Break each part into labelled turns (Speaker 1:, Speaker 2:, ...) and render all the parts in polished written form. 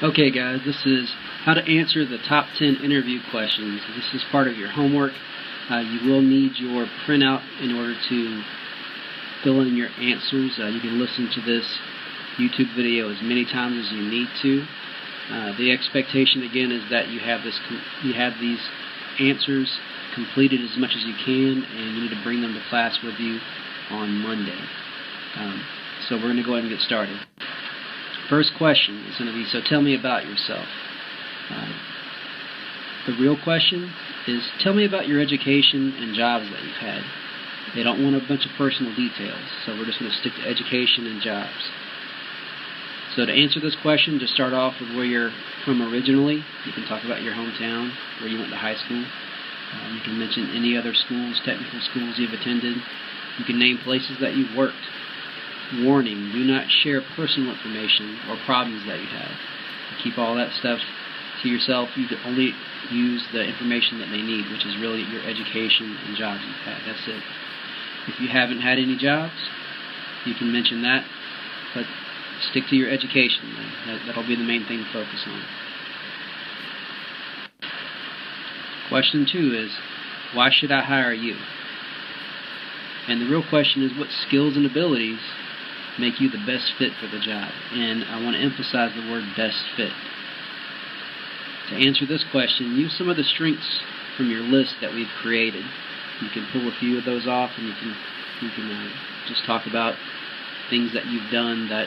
Speaker 1: Okay guys, this is how to answer the top 10 interview questions. This is part of your homework. You will need your printout in order to fill in your answers. You can listen to this YouTube video as many times as you need to. The expectation again is that you have these answers completed as much as you can, and you need to bring them to class with you on Monday. So we're going to go ahead and get started. First question is going to be, so tell me about yourself. The real question is, tell me about your education and jobs that you've had. They don't want a bunch of personal details, so we're just going to stick to education and jobs. So to answer this question, just start off with where you're from originally. You can talk about your hometown, where you went to high school. You can mention any other schools, technical schools you've attended. You can name places that you've worked. Warning, do not share personal information or problems that you have. Keep all that stuff to yourself. You can only use the information that they need, which is really your education and jobs you've had. That's it. If you haven't had any jobs, you can mention that, but stick to your education. That'll be the main thing to focus on. Question 2 is, why should I hire you? And the real question is, what skills and abilities make you the best fit for the job? And I want to emphasize the word best fit. To answer this question, use some of the strengths from your list that we've created. You can pull a few of those off, and you can just talk about things that you've done that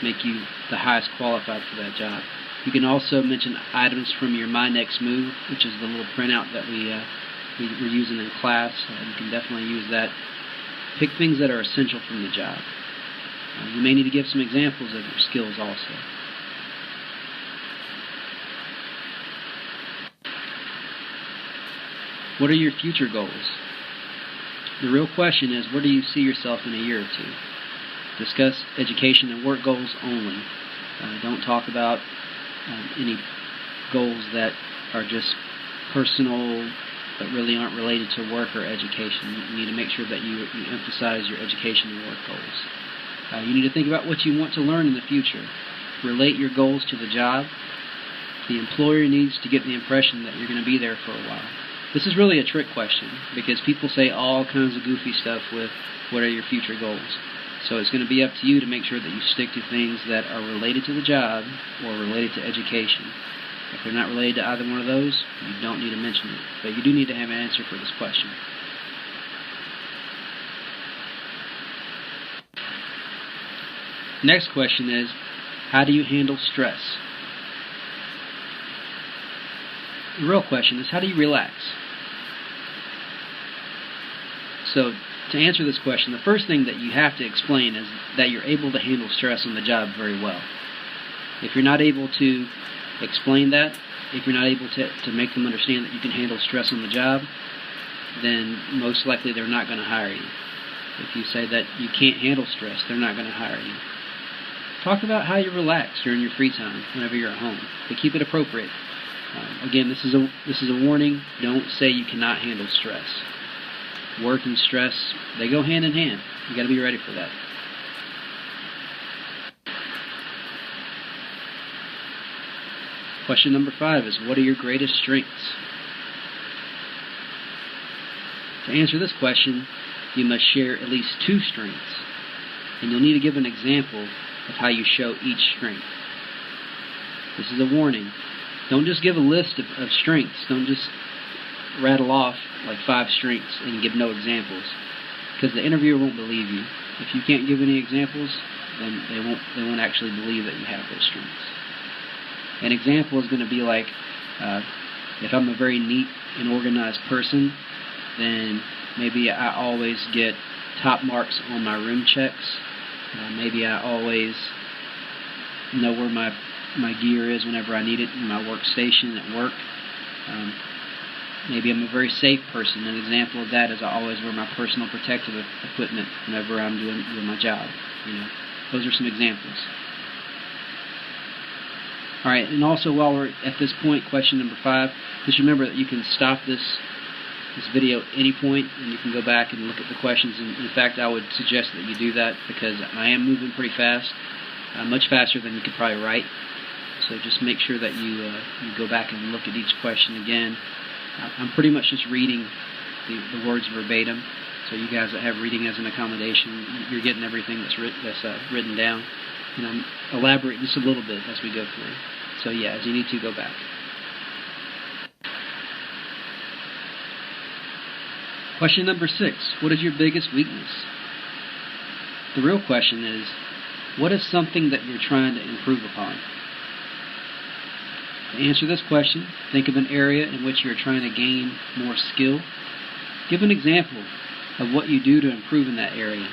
Speaker 1: make you the highest qualified for that job. You can also mention items from your My Next Move, which is the little printout that we're using in class. You can definitely use that. Pick things that are essential from the job. You may need to give some examples of your skills also. What are your future goals? The real question is, where do you see yourself in a year or two? Discuss education and work goals only. Don't talk about any goals that are just personal but really aren't related to work or education. You need to make sure that you emphasize your education and work goals. You need to think about what you want to learn in the future. Relate your goals to the job. The employer needs to get the impression that you're going to be there for a while. This is really a trick question because people say all kinds of goofy stuff with what are your future goals. So it's going to be up to you to make sure that you stick to things that are related to the job or related to education. If they're not related to either one of those, you don't need to mention it. But you do need to have an answer for this question. Next question is, how do you handle stress? The real question is, how do you relax? So, to answer this question, the first thing that you have to explain is that you're able to handle stress on the job very well. If you're not able to explain that, if you're not able to make them understand that you can handle stress on the job, then most likely they're not going to hire you. If you say that you can't handle stress, they're not going to hire you. Talk about how you relax during your free time whenever you're at home, but keep it appropriate. Again, this is a warning. Don't say you cannot handle stress. Work and stress, they go hand in hand. You got to be ready for that. Question number 5 is, what are your greatest strengths? To answer this question, you must share at least 2 strengths, and you'll need to give an example of how you show each strength. This is a warning. Don't just give a list of strengths. Don't just rattle off like 5 strengths and give no examples, because the interviewer won't believe you. If you can't give any examples, then they won't actually believe that you have those strengths. An example is going to be like, if I'm a very neat and organized person, then maybe I always get top marks on my room checks. Maybe I always know where my gear is whenever I need it in my workstation at work. Maybe I'm a very safe person. An example of that is I always wear my personal protective equipment whenever I'm doing my job. Those are some examples. All right, and also while we're at this point, question number 5, just remember that you can stop this video at any point, and you can go back and look at the questions. And in fact, I would suggest that you do that because I am moving pretty fast, much faster than you could probably write. So just make sure that you go back and look at each question again. I'm pretty much just reading the words verbatim. So you guys that have reading as an accommodation, you're getting everything that's written down. And I'm elaborating just a little bit as we go through. So yeah, as you need to, go back. Question number 6. What is your biggest weakness? The real question is, what is something that you're trying to improve upon? To answer this question, think of an area in which you're trying to gain more skill. Give an example of what you do to improve in that area.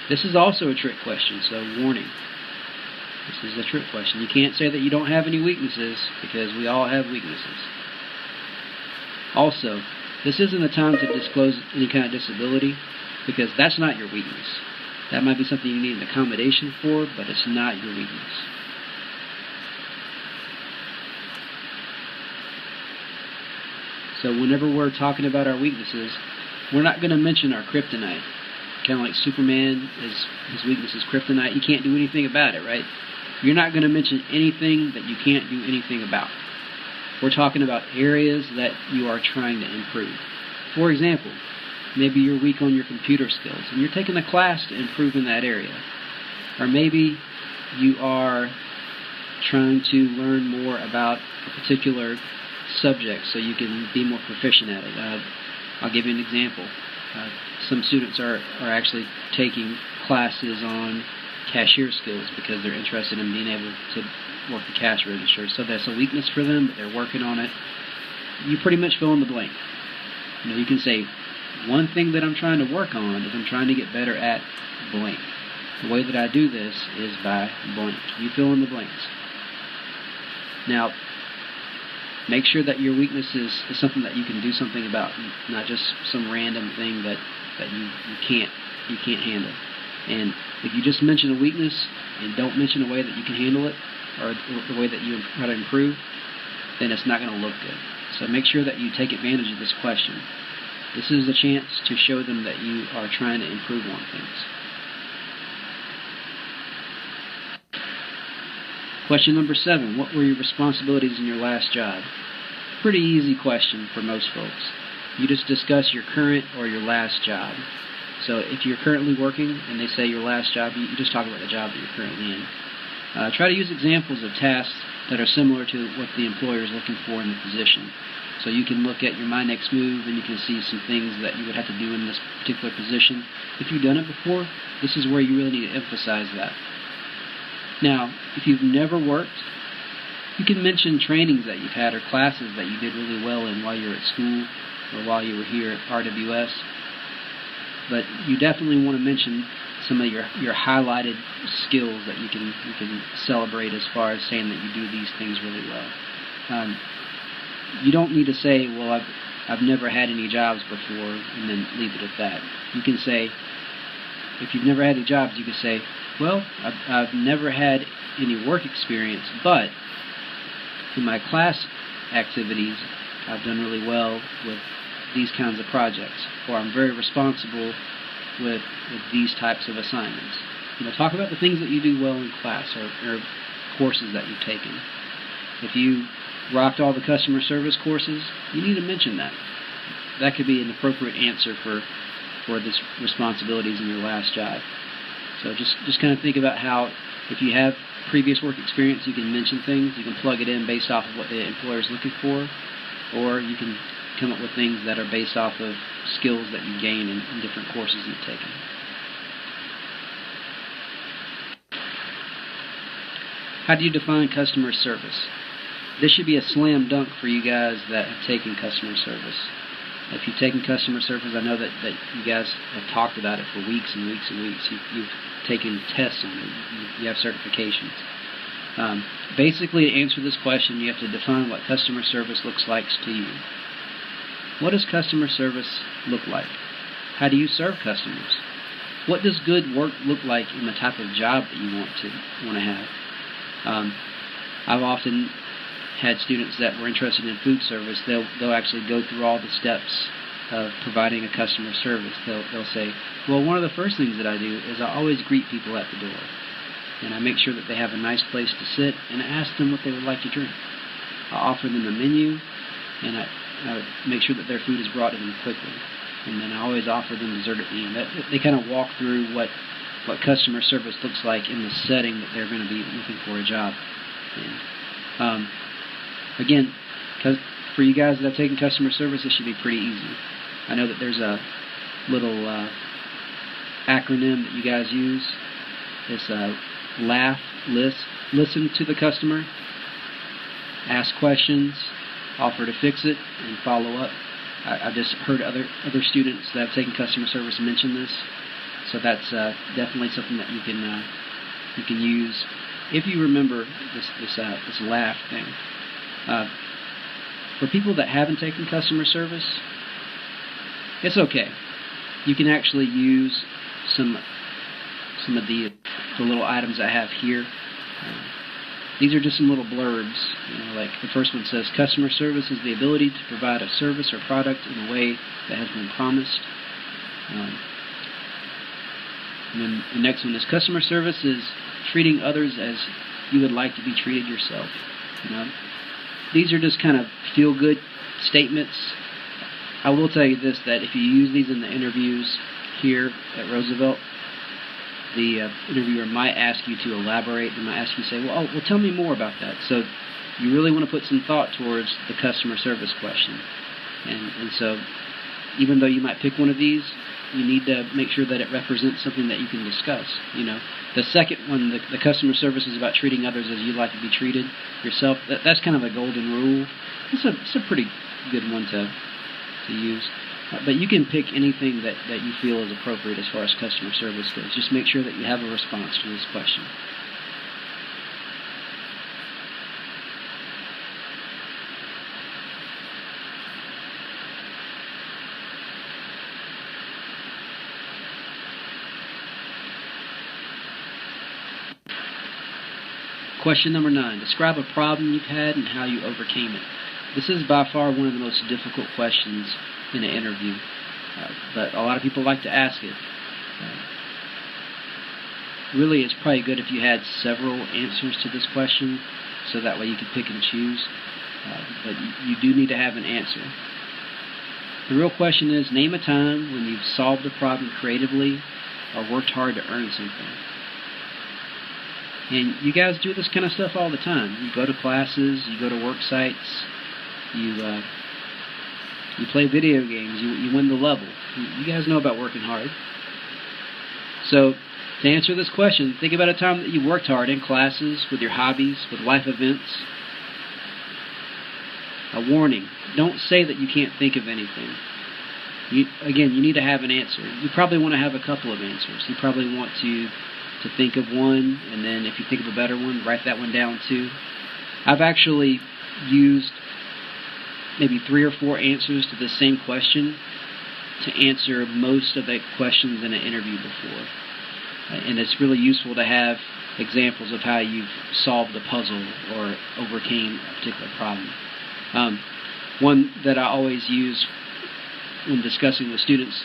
Speaker 1: This is also a trick question, so warning. This is a trick question. You can't say that you don't have any weaknesses, because we all have weaknesses. Also, this isn't the time to disclose any kind of disability, because that's not your weakness. That might be something you need an accommodation for, but it's not your weakness. So whenever we're talking about our weaknesses, we're not going to mention our kryptonite. Kind of like Superman, his weakness is kryptonite. He can't do anything about it, right? You're not going to mention anything that you can't do anything about. We're talking about areas that you are trying to improve. For example, maybe you're weak on your computer skills, and you're taking a class to improve in that area. Or maybe you are trying to learn more about a particular subject so you can be more proficient at it. I'll give you an example. Some students are actually taking classes on cashier skills because they're interested in being able to work the cash register. So that's a weakness for them, but they're working on it. You pretty much fill in the blank. You can say, one thing that I'm trying to work on is I'm trying to get better at blank. The way that I do this is by blank. You fill in the blanks. Now, make sure that your weakness is something that you can do something about, not just some random thing that you can't handle. And if you just mention a weakness and don't mention a way that you can handle it, or the way that you try to improve, then it's not going to look good. So make sure that you take advantage of this question. This is a chance to show them that you are trying to improve on things. Question number 7. What were your responsibilities in your last job? Pretty easy question for most folks. You just discuss your current or your last job. So if you're currently working and they say your last job, you just talk about the job that you're currently in. Try to use examples of tasks that are similar to what the employer is looking for in the position. So you can look at your My Next Move and you can see some things that you would have to do in this particular position. If you've done it before, this is where you really need to emphasize that. Now, if you've never worked, you can mention trainings that you've had or classes that you did really well in while you were at school or while you were here at RWS. But you definitely want to mention some of your highlighted skills that you can celebrate as far as saying that you do these things really well. You don't need to say, well, I've never had any jobs before, and then leave it at that. You can say, if you've never had any jobs, you can say, well, I've never had any work experience, but in my class activities, I've done really well with these kinds of projects, or I'm very responsible with these types of assignments. Talk about the things that you do well in class or courses that you've taken. If you rocked all the customer service courses, you need to mention that. That could be an appropriate answer for these responsibilities in your last job. So just kind of think about how, if you have previous work experience, you can mention things. You can plug it in based off of what the employer is looking for, or you can come up with things that are based off of skills that you gain in different courses you've taken. How do you define customer service? This should be a slam dunk for you guys that have taken customer service. If you've taken customer service, I know that you guys have talked about it for weeks and weeks and weeks. You've taken tests on it. You have certifications. Basically, to answer this question, you have to define what customer service looks like to you. What does customer service look like? How do you serve customers? What does good work look like in the type of job that you want to have? I've often had students that were interested in food service. They'll actually go through all the steps of providing a customer service. They'll say, well, one of the first things that I do is I always greet people at the door. and I make sure that they have a nice place to sit, and I ask them what they would like to drink. I offer them a menu, and I make sure that their food is brought to them quickly. And then I always offer them dessert at the end. They kind of walk through what customer service looks like in the setting that they're going to be looking for a job. And again, for you guys that have taken customer service, it should be pretty easy. I know that there's a little acronym that you guys use. It's laugh, listen to the customer, ask questions, offer to fix it, and follow up. I've just heard other students that have taken customer service mention this, so that's definitely something that you can use if you remember this laugh thing. For people that haven't taken customer service, it's okay. You can actually use some of the little items I have here. These are just some little blurbs. Like the first one says, customer service is the ability to provide a service or product in a way that has been promised. And then the next one is, customer service is treating others as you would like to be treated yourself. These are just kind of feel-good statements. I will tell you this, that if you use these in the interviews here at Roosevelt, the interviewer might ask you to elaborate. They might ask you to say, well, tell me more about that. So you really want to put some thought towards the customer service question. And so even though you might pick one of these, you need to make sure that it represents something that you can discuss. The second one, the customer service is about treating others as you'd like to be treated yourself. That's kind of a golden rule. It's a pretty good one to use. But you can pick anything that you feel is appropriate as far as customer service goes. Just make sure that you have a response to this question. Question number 9. Describe a problem you've had and how you overcame it. This is by far one of the most difficult questions in an interview, but a lot of people like to ask it. Really, it's probably good if you had several answers to this question, so that way you can pick and choose, but you do need to have an answer. The real question is, name a time when you've solved a problem creatively or worked hard to earn something. And you guys do this kind of stuff all the time. You go to classes, you go to work sites, you play video games, you win the level. You guys know about working hard. So, to answer this question, think about a time that you worked hard in classes, with your hobbies, with life events. A warning, don't say that you can't think of anything. Again, you need to have an answer. You probably want to have a couple of answers. You probably want to think of one, and then if you think of a better one, write that one down too. I've actually used maybe 3 or 4 answers to the same question to answer most of the questions in an interview before. And it's really useful to have examples of how you've solved a puzzle or overcame a particular problem. One that I always use when discussing with students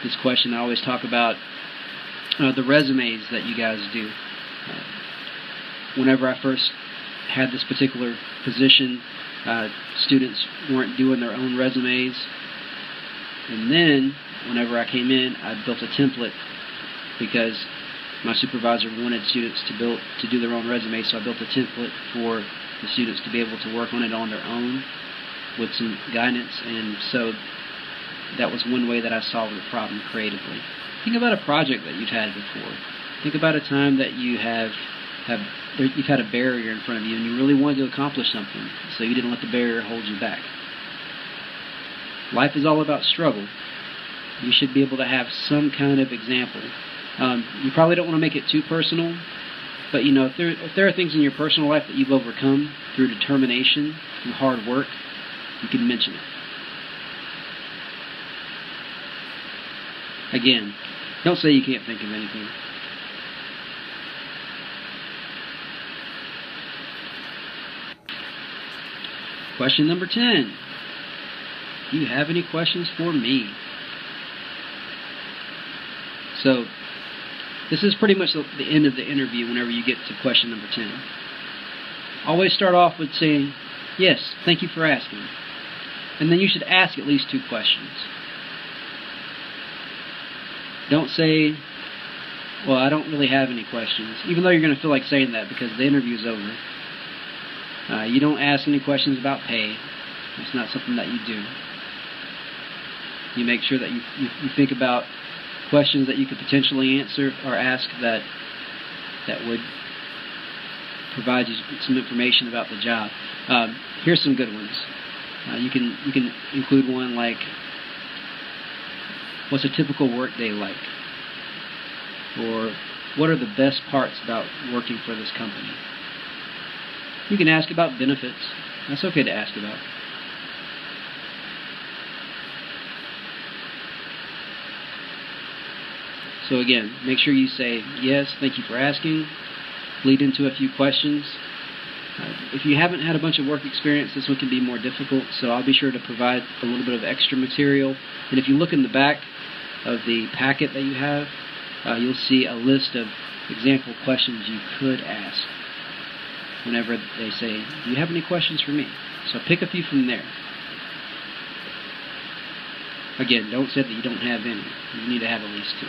Speaker 1: this question, I always talk about the resumes that you guys do. Whenever I first had this particular position, students weren't doing their own resumes. And then, whenever I came in, I built a template because my supervisor wanted students to do their own resumes, so I built a template for the students to be able to work on it on their own with some guidance. And so that was one way that I solved the problem creatively. Think about a project that you've had before. Think about a time that you've had a barrier in front of you and you really wanted to accomplish something, so you didn't let the barrier hold you back. Life is all about struggle. You should be able to have some kind of example. You probably don't want to make it too personal, but if there are things in your personal life that you've overcome through determination, through hard work, you can mention it. Again, don't say you can't think of anything. Question number 10. Do you have any questions for me? So, This is pretty much the end of the interview whenever you get to question number 10. Always start off with saying, yes, thank you for asking. And then you should ask at least 2 questions. Don't say, well, I don't really have any questions, even though you're going to feel like saying that because the interview is over. You don't ask any questions about pay. It's not something that you do. You make sure that you think about questions that you could potentially answer or ask that would provide you some information about the job. Here's some good ones. You can include one like, what's a typical work day like? Or what are the best parts about working for this company? You can ask about benefits. That's okay to ask about. So again, make sure you say, yes, thank you for asking. Lead into a few questions. If you haven't had a bunch of work experience, this one can be more difficult, so I'll be sure to provide a little bit of extra material. And if you look in the back of the packet that you have, you'll see a list of example questions you could ask whenever they say, do you have any questions for me? So pick a few from there. Again, don't say that you don't have any. You need to have at least 2.